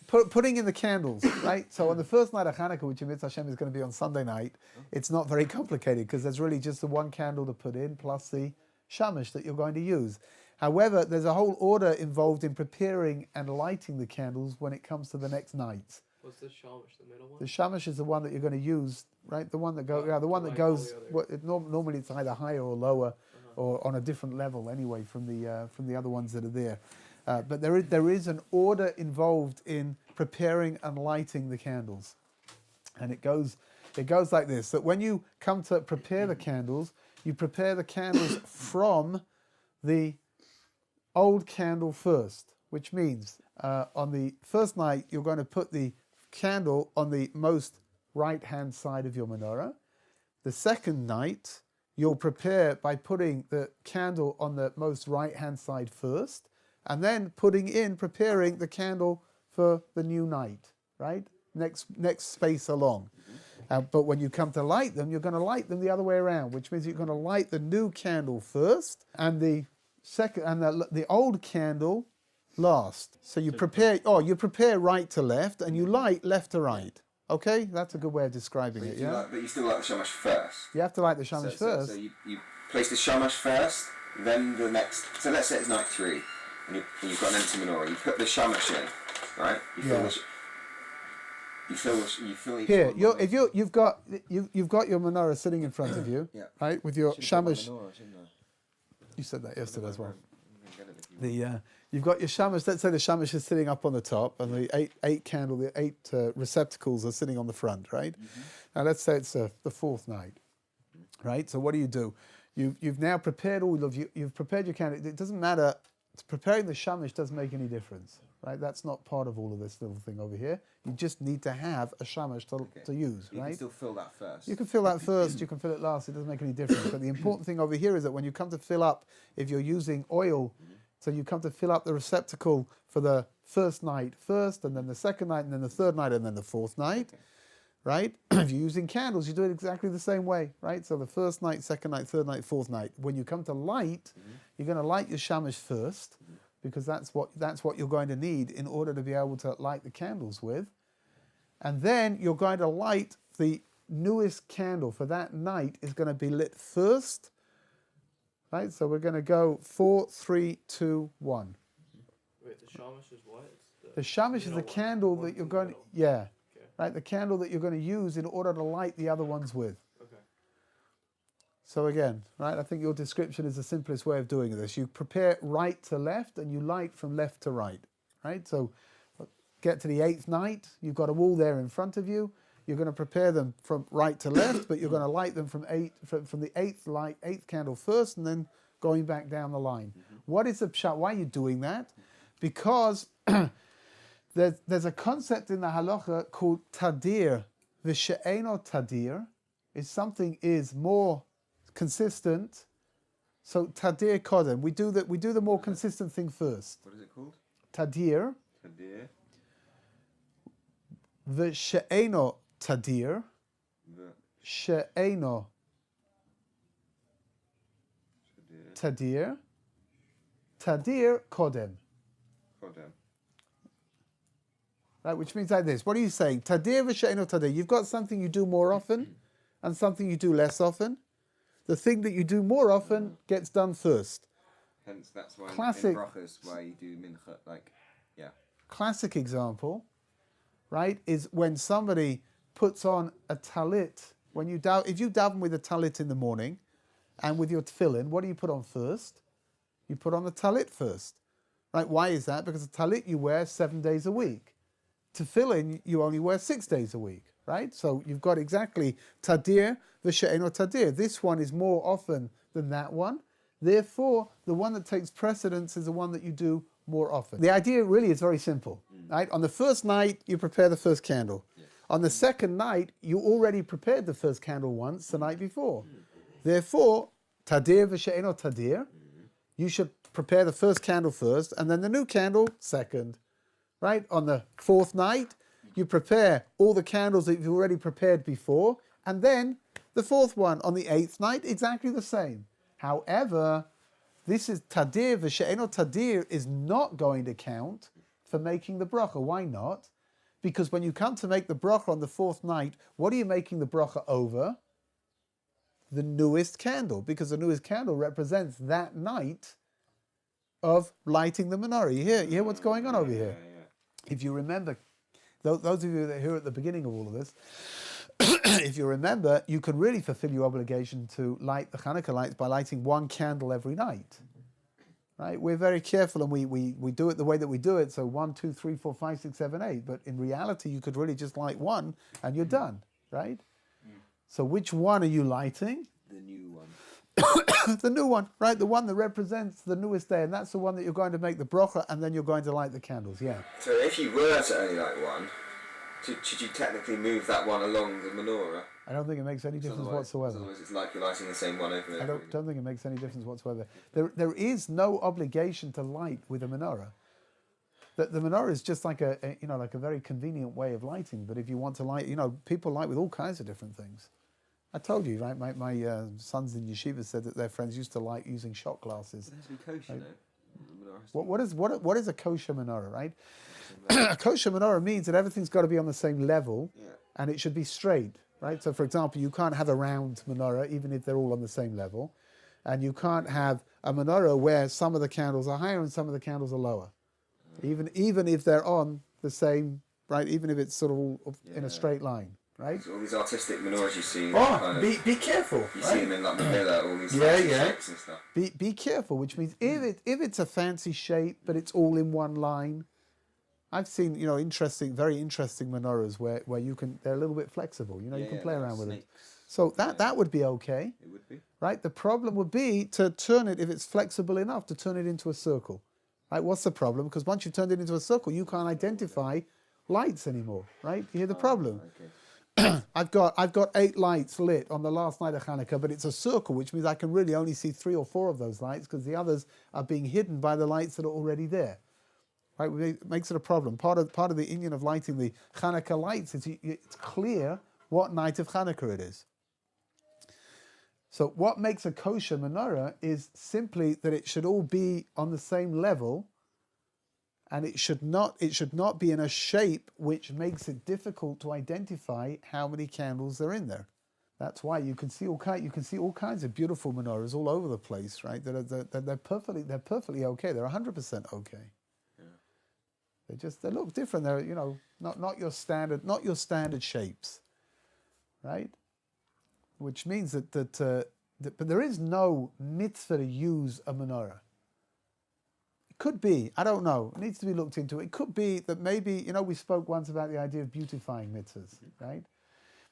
putting in the candles, right? So on the first night of Chanukah, which Mitzvah Hashem is going to be on Sunday night, it's not very complicated because there's really just the one candle to put in plus the shamash that you're going to use. However, there's a whole order involved in preparing and lighting the candles when it comes to the next night. What's the shamash, the middle one? The shamash is the one that you're going to use, right? The one that goes, normally it's either higher or lower, or on a different level anyway from the other ones that are there. But there is an order involved in preparing and lighting the candles, and it goes like this: that when you come to prepare the candles, you prepare the candles from the old candle first, which means on the first night you're going to put the candle on the most right-hand side of your menorah. The second night you'll prepare by putting the candle on the most right-hand side first, and then preparing the candle for the new night, right? Next space along. But when you come to light them, you're going to light them the other way around, which means you're going to light the new candle first, and the second, and the old candle last. So you prepare right to left, and you light left to right. Okay, that's a good way of describing it. Yeah. But you still light the shamash first. You have to light the shamash first. So you place the shamash first, then the next. So let's say it's night 3, and you've got an empty menorah. You put the shamash in, right? Here, you've got your menorah sitting in front of you, right, with your shamash. You said that yesterday as well. You've got your shamash. Let's say the shamash is sitting up on the top, and the eight receptacles are sitting on the front, right? Now let's say it's the fourth night, right? So what do? You've now prepared all of you. You've prepared your candle. It doesn't matter. Preparing the shamash doesn't make any difference, right? That's not part of all of this little thing over here. You just need to have a shamash to use, right? You can still fill that first. You can fill that first, you can fill it last, it doesn't make any difference. But the important thing over here is that when you come to fill up, if you're using oil, so you come to fill up the receptacle for the first night first, and then the second night, and then the third night, and then the fourth night, right? If you're using candles, you do it exactly the same way, right? So the first night, second night, third night, fourth night. When you come to light, you're going to light your shamash first, because that's what you're going to need in order to be able to light the candles with. And then you're going to light the newest candle for that night is going to be lit first, right? So we're going to go 4, 3, 2, 1. Wait, the shamash is what? The shamash is the candle that you're going to, right? The candle that you're going to use in order to light the other ones with. Okay. So again, right, I think your description is the simplest way of doing this. You prepare right to left, and you light from left to right, right? So get to the 8th night, you've got them all there in front of you. You're going to prepare them from right to left, but you're going to light them from the 8th candle first, and then going back down the line. What is the pshat? Why are you doing that? Because there's a concept in the halacha called tadir. V'she'eno tadir is something is more consistent. So tadir kodem. We do the more consistent thing first. What is it called? Tadir. Tadir. V'she'eno tadir. She'eno tadir. Tadir kodem. Kodem. Right, which means like this. What are you saying? Tadir v'she'eno tadir. You've got something you do more often and something you do less often. The thing that you do more often gets done first. Hence, that's why Classic, in brachas why you do mincha, Classic example, right, is when somebody puts on a talit. If you daven with a talit in the morning and with your tefillin, what do you put on first? You put on the talit first. Right? Why is that? Because the talit you wear 7 days a week. Tefillin you only wear 6 days a week, right? So you've got exactly tadir v'she'eno tadir. This one is more often than that one. Therefore, the one that takes precedence is the one that you do more often. The idea really is very simple, right? On the first night, you prepare the first candle. On the second night, you already prepared the first candle once the night before. Therefore, tadir v'she'eno tadir, you should prepare the first candle first, and then the new candle second. Right? On the fourth night, you prepare all the candles that you've already prepared before, and then the fourth one on the 8th night, exactly the same. However, this is tadir v'she'eno tadir is not going to count for making the bracha. Why not? Because when you come to make the bracha on the fourth night, what are you making the bracha over? The newest candle, because the newest candle represents that night of lighting the menorah. You hear what's going on over here? If you remember, those of you that are here at the beginning of all of this, if you remember, you can really fulfill your obligation to light the Chanukah lights by lighting one candle every night. Right? We're very careful and we do it the way that we do it. So 1, 2, 3, 4, 5, 6, 7, 8. But in reality, you could really just light one and you're done. Right? So which one are you lighting? The new one. The new one, right? The one that represents the newest day. And that's the one that you're going to make the bracha and then you're going to light the candles. Yeah. So if you were to only light one, should you technically move that one along the menorah? I don't think it makes any difference whatsoever. Otherwise it's like you're lighting the same one over and over. I don't think it makes any difference whatsoever. There is no obligation to light with a menorah. The menorah is just like a very convenient way of lighting. But if you want to light, people light with all kinds of different things. I told you, right? My sons in yeshiva said that their friends used to light using shot glasses. It has to be kosher, right? No? What is a kosher menorah, right? A kosher menorah means that everything's got to be on the same level, and it should be straight, right? So, for example, you can't have a round menorah even if they're all on the same level, and you can't have a menorah where some of the candles are higher and some of the candles are lower, even if they're on the same, right? Even if it's sort of all in a straight line. Right? So all these artistic menorahs you see. Be careful. You see them in like Manila, all these fancy shapes and stuff. Be careful, which means if it's a fancy shape but it's all in one line. I've seen very interesting menorahs where they're a little bit flexible. You can play around with it. So that would be okay. It would be. Right? The problem would be to turn it, if it's flexible enough, to turn it into a circle. Right? What's the problem? Because once you've turned it into a circle, you can't identify lights anymore. Right? You hear the problem? Okay. I've got 8 lights lit on the last night of Chanukah, but it's a circle, which means I can really only see 3 or 4 of those lights because the others are being hidden by the lights that are already there. Right? It makes it a problem. Part of the Indian of lighting the Chanukah lights is it's clear what night of Chanukah it is. So what makes a kosher menorah is simply that it should all be on the same level. And it should not be in a shape which makes it difficult to identify how many candles are in there. That's why you can see all kinds of beautiful menorahs all over the place, right? They're perfectly okay. They're 100% okay. Yeah. They look different. They're not your standard shapes, right? Which means that but there is no mitzvah to use a menorah. Could be, I don't know, it needs to be looked into. It could be that maybe, we spoke once about the idea of beautifying mitzvahs, right?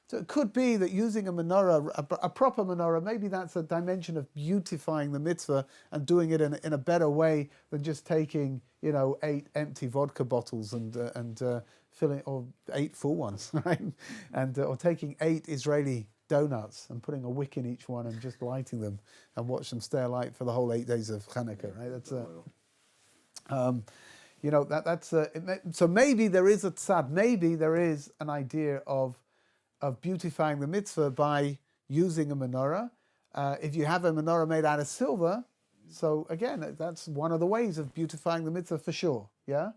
So it could be that using a menorah, a proper menorah, maybe that's a dimension of beautifying the mitzvah and doing it in a better way than just taking, 8 empty vodka bottles and filling, or 8 full ones, right? And or taking 8 Israeli donuts and putting a wick in each one and just lighting them and watch them stay alight for the whole 8 days of Chanukah, right? That's so maybe there is a tzad, maybe there is an idea of beautifying the mitzvah by using a menorah. If you have a menorah made out of silver, so again, that's one of the ways of beautifying the mitzvah for sure, yeah?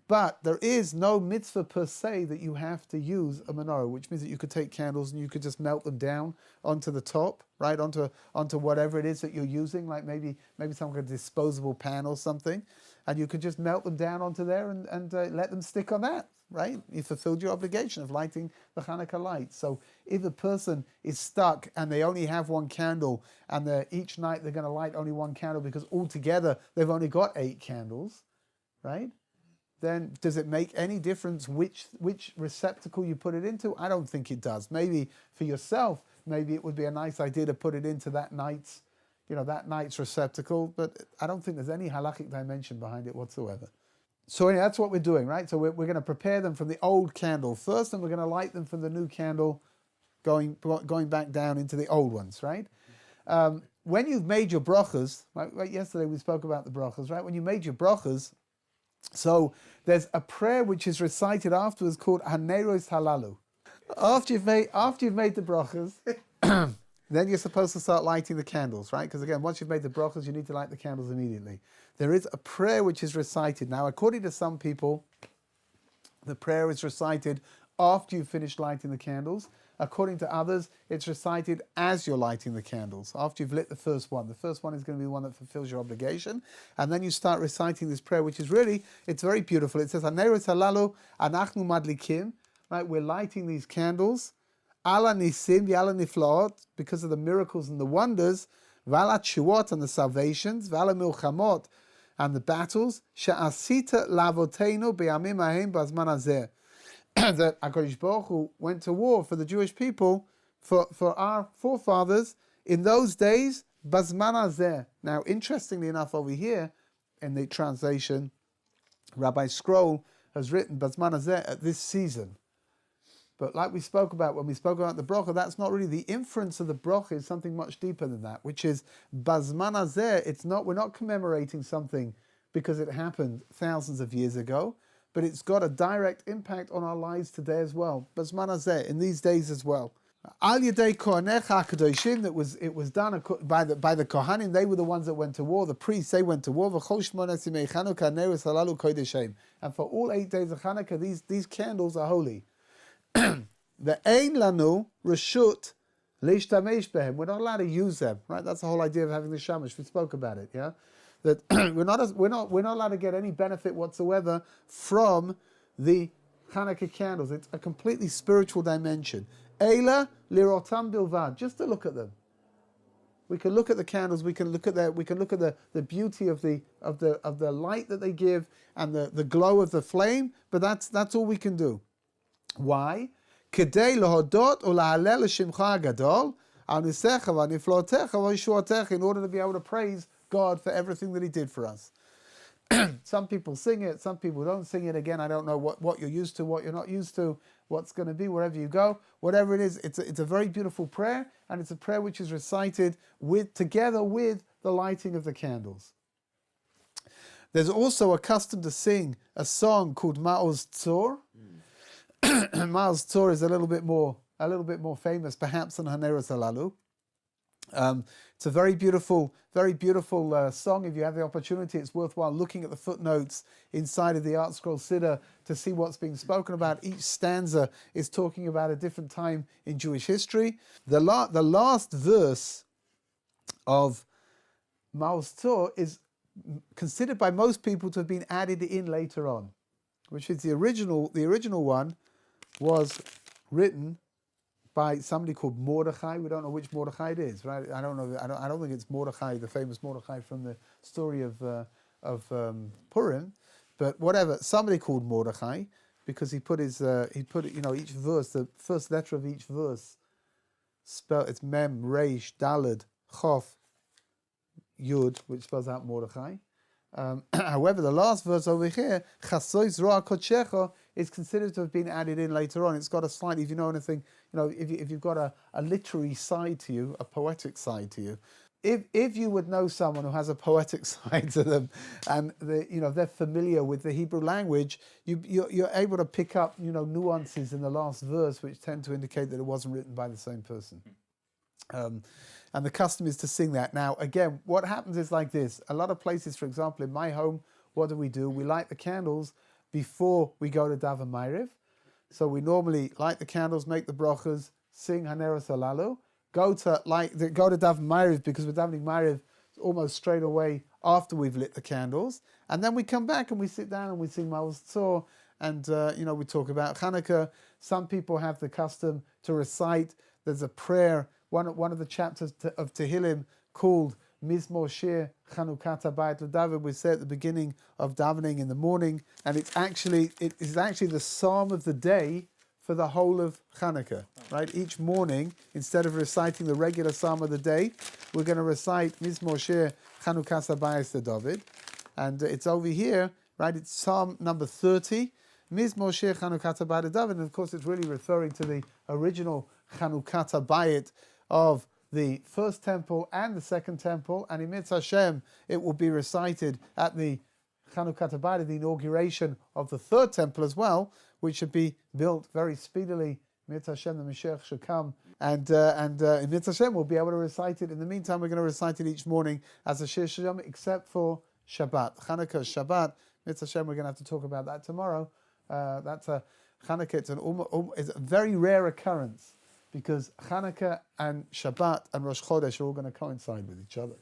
But there is no mitzvah per se that you have to use a menorah, which means that you could take candles and you could just melt them down onto the top, right, onto whatever it is that you're using, like maybe some kind of disposable pan or something, and you could just melt them down onto there and let them stick on that, right? You fulfilled your obligation of lighting the Chanukah lights. So if a person is stuck and they only have one candle and each night they're going to light only one candle because altogether they've only got 8 candles, right? Then does it make any difference which receptacle you put it into? I don't think it does. Maybe for yourself, maybe it would be a nice idea to put it into that night's receptacle, but I don't think there's any halakhic dimension behind it whatsoever. So anyway, that's what we're doing, right? So we're going to prepare them from the old candle first, and we're going to light them from the new candle, going back down into the old ones, right? When you've made your brachas, right, yesterday we spoke about the brachas, right? When you made your brachas, so there's a prayer which is recited afterwards called Haneros Halalu. After you've made the brachas, then you're supposed to start lighting the candles, right? Because again, once you've made the brachas, you need to light the candles immediately. There is a prayer which is recited. Now, according to some people, The prayer is recited after you've finished lighting the candles. According to others, it's recited as you're lighting the candles, after you've lit the first one. The first one is going to be the one that fulfills your obligation. And then you start reciting this prayer, which is really, it's very beautiful. It says, Haneros halalu anachnu madlikim, right? We're lighting these candles, ala nisim, ala niflaot, because of the miracles and the wonders, vala tshuot, and the salvations, vala milchamot, and the battles, she'asita lavotenu b'yamim hahem bazman hazeh, that HaKadosh Baruch Hu went to war for the Jewish people, for our forefathers in those days, bazman hazeh. Now, interestingly enough, over here in the translation, Rabbi Scroll has written bazman hazeh at this season. But like we spoke about when we spoke about the bracha, that's not really the inference of the bracha. Is something much deeper than that, which is bazman hazeh. It's not, we're not commemorating something because it happened thousands of years ago, but it's got a direct impact on our lives today as well. Bazman hazeh, in these days as well. Al yedei kohanecha hakadoshim, it was done by the kohanim. They were the ones that went to war. The priests, they went to war. V'chol shmona simei Chanukah neros halalu kodeshem. And for all 8 days of Chanukah, these candles are holy. The ein lanu reshut leishtamesh behem. We're not allowed to use them, right? That's the whole idea of having the shamash. We spoke about it, yeah. That we're not allowed to get any benefit whatsoever from the Hanukkah candles. It's a completely spiritual dimension. Eila lirotam bilvad, just to look at them. We can look at the candles. We can look at the beauty of the light that they give and the glow of the flame. But that's all we can do. Why? Kedei lahodot ulahalel l'shimcha gadol al nisecha v'niflotecha v'yishuatecha, in order to be able to praise God for everything that He did for us. Some people sing it, some people don't sing it. Again, I don't know what you're used to, what you're not used to, what's going to be wherever you go. Whatever it is, it's a very beautiful prayer, and it's a prayer which is recited together with the lighting of the candles. There's also a custom to sing a song called Ma'oz Tzor. Ma'oz Tzor is a little bit more famous, perhaps, than Haneros halalu. It's a very beautiful song. If you have the opportunity, it's worthwhile looking at the footnotes inside of the Art Scroll Siddur to see what's being spoken about. Each stanza is talking about a different time in Jewish history. The last verse of Ma'oz Tzor is considered by most people to have been added in later on, which is the original one was written by somebody called Mordechai. We don't know which Mordechai it is, right? I don't know. I don't think it's Mordechai, the famous Mordechai from the story of Purim, but whatever. Somebody called Mordechai, because he put each verse, the first letter of each verse, it's Mem, Reish, Daled, Chof, Yud, which spells out Mordechai. However, the last verse over here, Chasois Roa Kodshecha, is considered to have been added in later on. It's got a slightly, if you know anything, if you've got a literary side to you, a poetic side to you, if you would know someone who has a poetic side to them, and they're familiar with the Hebrew language, you're able to pick up nuances in the last verse which tend to indicate that it wasn't written by the same person. And the custom is to sing that. Now, again, what happens is like this. A lot of places, for example, in my home, what do? We light the candles before we go to Daven Ma'ariv. So we normally light the candles, make the brachas, sing Haneros halalu, go to Daven Ma'ariv, because we're davening Ma'ariv almost straight away after we've lit the candles, and then we come back and we sit down and we sing Ma'oz Tzor, and we talk about Chanukah. Some people have the custom to recite. There's a prayer. One of the chapters of Tehillim called Mizmor Shir Chanukah Bayit LeDavid, we say at the beginning of davening in the morning, and it is actually the psalm of the day for the whole of Chanukah. Right? Each morning, instead of reciting the regular psalm of the day, we're going to recite Mizmor Shir Chanukah Bayit LeDavid, and it's over here. Right? It's Psalm number 30. Mizmor Shir Chanukah Bayit LeDavid, and of course, it's really referring to the original Chanukah Bayit of the first temple and the second temple, and in Mitzvah Hashem it will be recited at the Chanukah Bayit, the inauguration of the third temple as well, which should be built very speedily. Mitzvah Hashem, the Mashiach should come, and in Mitzvah Hashem we'll be able to recite it. In the meantime, we're going to recite it each morning as a Shir Shalom, except for Shabbat. Chanukah Shabbat, Mitzvah Hashem, we're going to have to talk about that tomorrow. That's a Chanukah. It's a very rare occurrence because Chanukah and Shabbat and Rosh Chodesh are all going to coincide with each other.